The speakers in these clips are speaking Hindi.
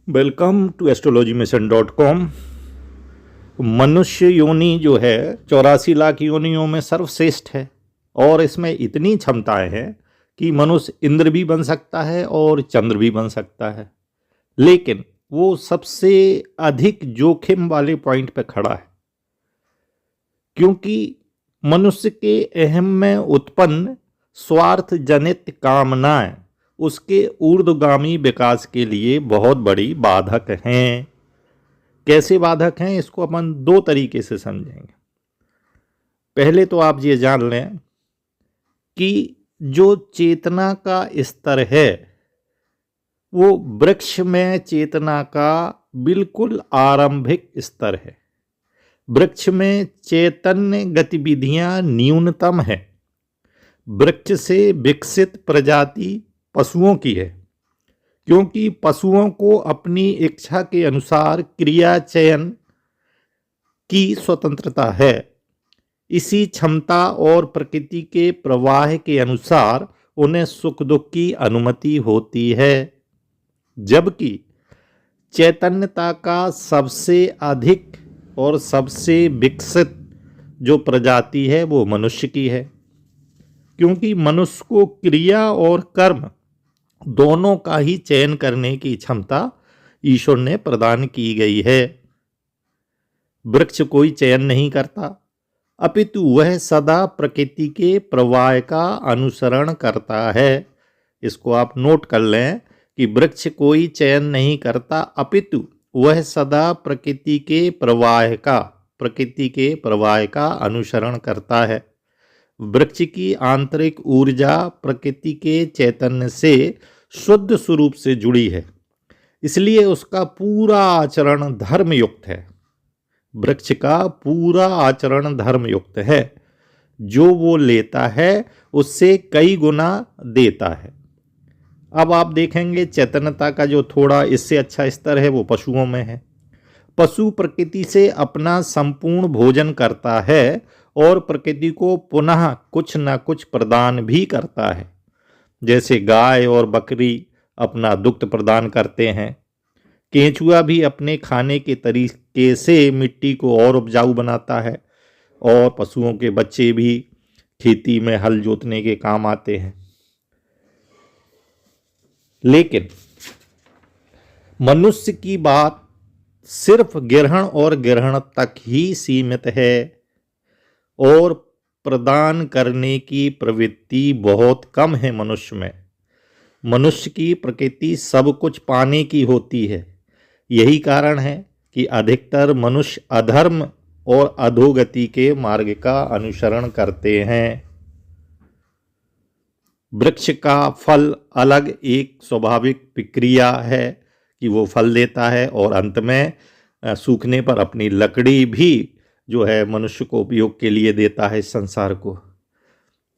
Welcome to astrologymission.com। मनुष्य योनि जो है 84 लाख योनियों में सर्वश्रेष्ठ है और इसमें इतनी क्षमताएं हैं कि मनुष्य इंद्र भी बन सकता है और चंद्र भी बन सकता है, लेकिन वो सबसे अधिक जोखिम वाले पॉइंट पे खड़ा है, क्योंकि मनुष्य के अहम में उत्पन्न स्वार्थ जनित कामनाएं उसके ऊर्ध्वगामी विकास के लिए बहुत बड़ी बाधक हैं। कैसे बाधक हैं, इसको अपन दो तरीके से समझेंगे। पहले तो आप ये जान लें कि जो चेतना का स्तर है वो वृक्ष में चेतना का बिल्कुल आरंभिक स्तर है। वृक्ष में चैतन्य गतिविधियां न्यूनतम है। वृक्ष से विकसित प्रजाति पशुओं की है, क्योंकि पशुओं को अपनी इच्छा के अनुसार क्रिया चयन की स्वतंत्रता है। इसी क्षमता और प्रकृति के प्रवाह के अनुसार उन्हें सुख दुख की अनुमति होती है, जबकि चैतन्यता का सबसे अधिक और सबसे विकसित जो प्रजाति है वो मनुष्य की है, क्योंकि मनुष्य को क्रिया और कर्म दोनों का ही चयन करने की क्षमता ईश्वर ने प्रदान की गई है। वृक्ष कोई चयन नहीं करता, अपितु वह सदा प्रकृति के प्रवाह का अनुसरण करता है। इसको आप नोट कर लें कि वृक्ष कोई चयन नहीं करता, अपितु वह सदा प्रकृति के प्रवाह का अनुसरण करता है। वृक्ष की आंतरिक ऊर्जा प्रकृति के चैतन्य से शुद्ध स्वरूप से जुड़ी है, इसलिए उसका पूरा आचरण धर्मयुक्त है। वृक्ष का पूरा आचरण धर्मयुक्त है। जो वो लेता है उससे कई गुना देता है। अब आप देखेंगे चैतन्यता का जो थोड़ा इससे अच्छा स्तर है वो पशुओं में है। पशु प्रकृति से अपना संपूर्ण भोजन करता है और प्रकृति को पुनः कुछ न कुछ प्रदान भी करता है। जैसे गाय और बकरी अपना दुग्ध प्रदान करते हैं, केंचुआ भी अपने खाने के तरीके से मिट्टी को और उपजाऊ बनाता है, और पशुओं के बच्चे भी खेती में हल जोतने के काम आते हैं। लेकिन मनुष्य की बात सिर्फ ग्रहण और ग्रहण तक ही सीमित है, और प्रदान करने की प्रवृत्ति बहुत कम है मनुष्य में। मनुष्य की प्रकृति सब कुछ पाने की होती है। यही कारण है कि अधिकतर मनुष्य अधर्म और अधोगति के मार्ग का अनुसरण करते हैं। वृक्ष का फल अलग एक स्वाभाविक प्रक्रिया है कि वो फल देता है और अंत में सूखने पर अपनी लकड़ी भी जो है मनुष्य को उपयोग के लिए देता है इस संसार को।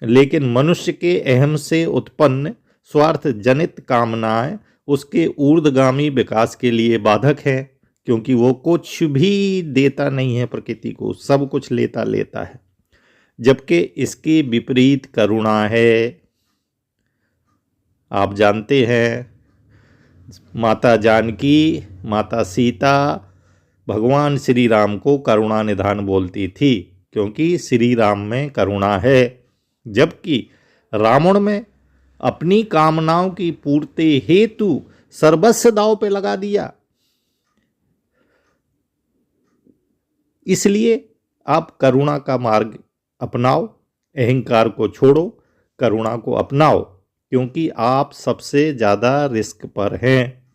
लेकिन मनुष्य के अहम से उत्पन्न स्वार्थ जनित कामनाएं उसके ऊर्ध्वगामी विकास के लिए बाधक है, क्योंकि वो कुछ भी देता नहीं है प्रकृति को, सब कुछ लेता है। जबकि इसके विपरीत करुणा है। आप जानते हैं माता जानकी, माता सीता भगवान श्री राम को करुणा निधान बोलती थी, क्योंकि श्री राम में करुणा है। जबकि रावण में अपनी कामनाओं की पूर्ति हेतु सर्वस्व दांव पे लगा दिया। इसलिए आप करुणा का मार्ग अपनाओ, अहंकार को छोड़ो, करुणा को अपनाओ, क्योंकि आप सबसे ज़्यादा रिस्क पर हैं।